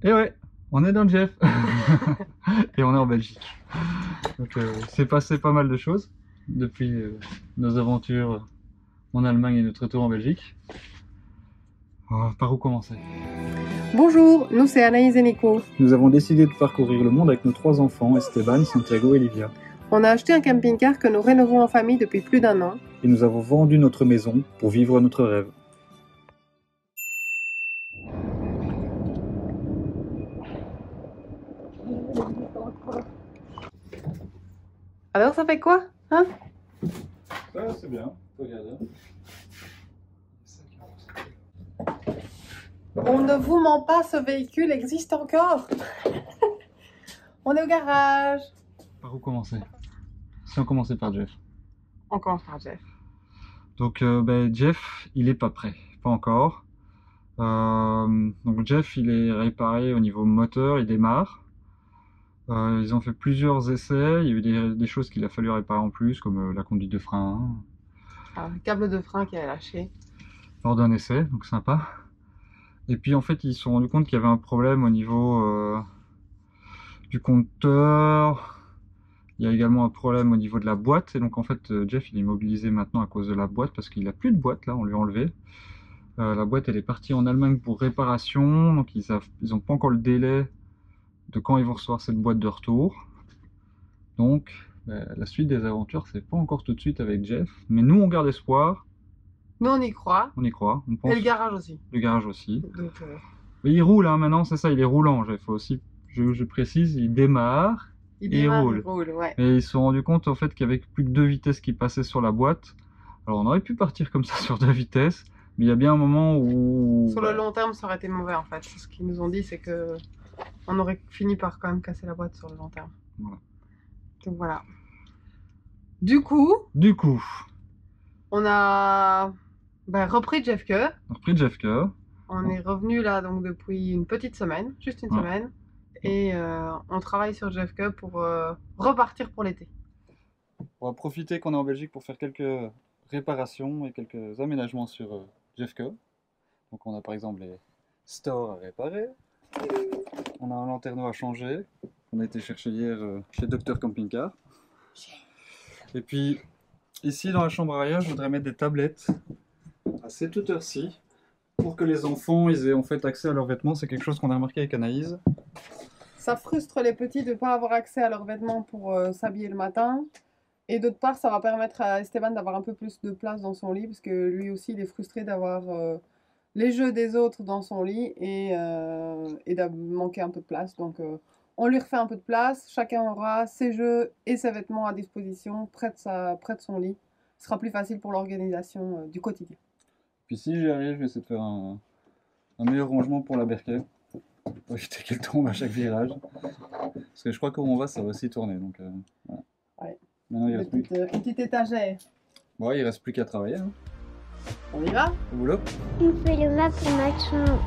Et ouais, on est dans le Jeff et on est en Belgique. Donc c'est passé pas mal de choses depuis nos aventures en Allemagne et notre retour en Belgique. Par où commencer? Bonjour, nous c'est Anaïs et Nico. Nous avons décidé de parcourir le monde avec nos 3 enfants, Esteban, Santiago et Livia. On a acheté un camping-car que nous rénovons en famille depuis plus d'1 an. Et nous avons vendu notre maison pour vivre notre rêve. Alors ça fait quoi, hein? Ça c'est bien, regarde. On ne vous ment pas, ce véhicule existe encore. On est au garage. Par où commencer? Si on commençait par Jeff. On commence par Jeff. Donc Jeff, il est pas prêt, pas encore. Donc Jeff, il est réparé au niveau moteur, il démarre. Ils ont fait plusieurs essais, il y a eu des choses qu'il a fallu réparer en plus, comme la conduite de frein. Alors, le câble de frein qui a lâché. Lors d'un essai, donc sympa. Et puis en fait, ils se sont rendus compte qu'il y avait un problème au niveau du compteur. Il y a également un problème au niveau de la boîte. Et donc en fait, Jeff, il est immobilisé maintenant à cause de la boîte, parce qu'il n'a plus de boîte, là, on lui a enlevé. La boîte, elle est partie en Allemagne pour réparation, donc ils n'ont pas encore le délai de quand ils vont recevoir cette boîte de retour. Donc, la suite des aventures, c'est pas encore tout de suite avec Jeff, mais nous, on garde espoir. Nous on y croit. On y croit. On pense. Et le garage aussi. Le garage aussi. Donc, mais il roule, hein, maintenant, c'est ça, il est roulant. Il faut aussi, je précise, il démarre. il roule, ouais. Et ils se sont rendus compte en fait qu'il y avait plus que 2 vitesses qui passaient sur la boîte. Alors on aurait pu partir comme ça sur 2 vitesses, mais il y a bien un moment où... Sur le long terme, ça aurait été mauvais en fait. Ce qu'ils nous ont dit, c'est que on aurait fini par quand même casser la boîte sur le long terme. Voilà. Donc voilà. Du coup, on a repris Jeff Kerr. On est revenu là donc depuis une petite semaine, juste une semaine. Et on travaille sur Jeff Kerr pour repartir pour l'été. On va profiter qu'on est en Belgique pour faire quelques réparations et quelques aménagements sur Jeff Kerr. Donc on a par exemple les stores à réparer. On a un lanterneau à changer. On a été chercher hier chez Dr Camping Car. Et puis ici dans la chambre arrière, je voudrais mettre des tablettes à cette hauteur-ci pour que les enfants ils aient en fait accès à leurs vêtements. C'est quelque chose qu'on a remarqué avec Anaïs. Ça frustre les petits de ne pas avoir accès à leurs vêtements pour s'habiller le matin. Et d'autre part, ça va permettre à Esteban d'avoir un peu plus de place dans son lit, parce que lui aussi, il est frustré d'avoir les jeux des autres dans son lit et de manquer un peu de place. Donc, on lui refait un peu de place. Chacun aura ses jeux et ses vêtements à disposition près de son lit. Ce sera plus facile pour l'organisation du quotidien. Puis si j'y arrive, je vais essayer de faire un meilleur rangement pour la berquette. Pour éviter qu'elle tombe à chaque virage. Parce que je crois qu'on va, ça va aussi tourner. Donc, voilà. Ouais. Maintenant, il reste plus... Une petite étagère. Bon, il reste plus qu'à travailler. Hein. On y va? Au boulot. On fait le map pour ma chambre.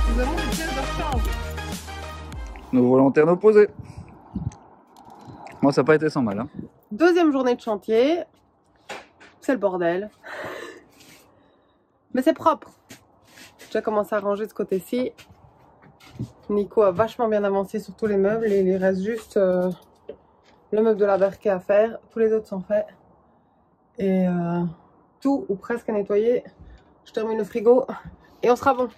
Nous avons des pièces de rechange. Nouveau lanterneau posé. Moi, ça n'a pas été sans mal. Hein. Deuxième journée de chantier. C'est le bordel. Mais c'est propre. J'ai déjà commencé à ranger de ce côté-ci. Nico a vachement bien avancé sur tous les meubles. Et il reste juste le meuble de la berquée à faire. Tous les autres sont faits. Et tout ou presque à nettoyer. Je termine le frigo et on sera bon.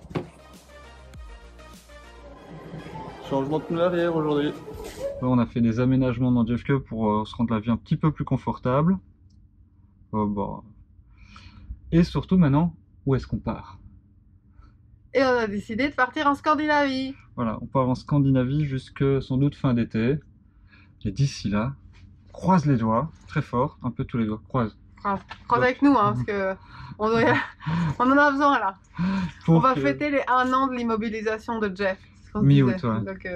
Changement de pneu arrière aujourd'hui. On a fait des aménagements dans Jeff Kerr pour se rendre la vie un petit peu plus confortable. Et surtout maintenant, où est-ce qu'on part? Et on a décidé de partir en Scandinavie. Voilà, on part en Scandinavie jusque sans doute fin d'été. Et d'ici là, croise les doigts, très fort, un peu tous les doigts, croise. Croise avec nous, hein, parce que on en a besoin là. On va fêter les 1 an de l'immobilisation de Jeff. Mi-août, ouais. Donc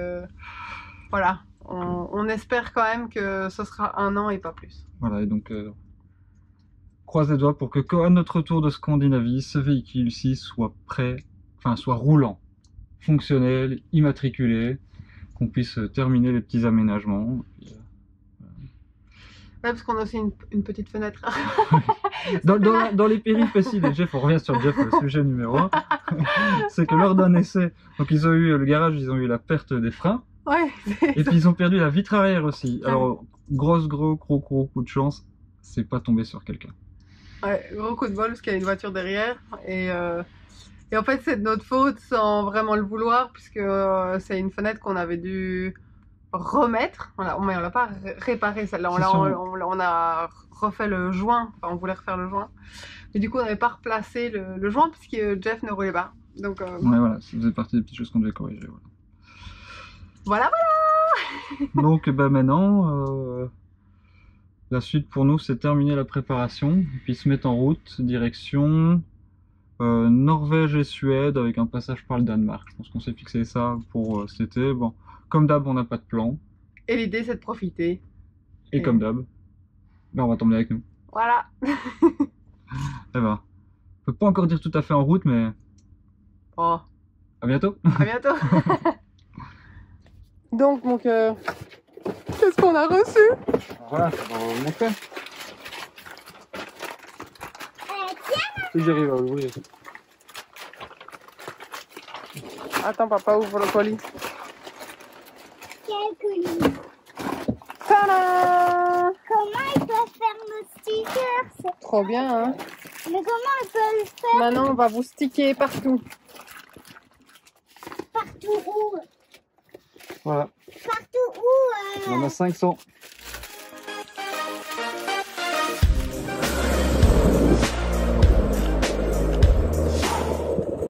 voilà, on espère quand même que ce sera 1 an et pas plus. Voilà, et donc croise les doigts pour que à notre retour de Scandinavie, ce véhicule-ci soit prêt, enfin soit roulant, fonctionnel, immatriculé, qu'on puisse terminer les petits aménagements. Ouais, parce qu'on a aussi une petite fenêtre. Dans les péripéties de Jeff, on revient sur Jeff, le sujet numéro 1, c'est que lors d'un essai, donc ils ont eu le garage, ils ont eu la perte des freins, Ouais, et puis ils ont perdu la vitre arrière aussi. Alors gros coup de chance, c'est pas tombé sur quelqu'un. ouais, gros coup de bol parce qu'il y a une voiture derrière et en fait c'est de notre faute sans vraiment le vouloir puisque c'est une fenêtre qu'on avait dû remettre. On l'a pas réparé celle-là, on a refait le joint, enfin on voulait refaire le joint. Mais du coup on n'avait pas replacé le joint puisque Jeff ne roulait pas. Donc Ouais, voilà, ça faisait partie des petites choses qu'on devait corriger. Voilà. Donc maintenant, la suite pour nous c'est terminer la préparation, et puis se mettre en route, direction Norvège et Suède avec un passage par le Danemark. Je pense qu'on s'est fixé ça pour cet été. Bon, comme d'hab, on n'a pas de plan. Et l'idée c'est de profiter. Et comme d'hab, ben, on va t'emmener avec nous. Voilà. Eh ben, on peut pas encore dire tout à fait en route, mais Oh. à bientôt. À bientôt. Donc mon cœur, qu'est-ce qu'on a reçu? Voilà, on va vous montrer. Si j'arrive à ouvrir. Attends, papa ouvre le colis. Quel colis. Tadam! Comment ils peuvent faire nos stickers? C'est Trop bien, hein? Mais comment ils peuvent le faire Maintenant, on va vous sticker partout. partout où? Voilà, Partout où on en a 500.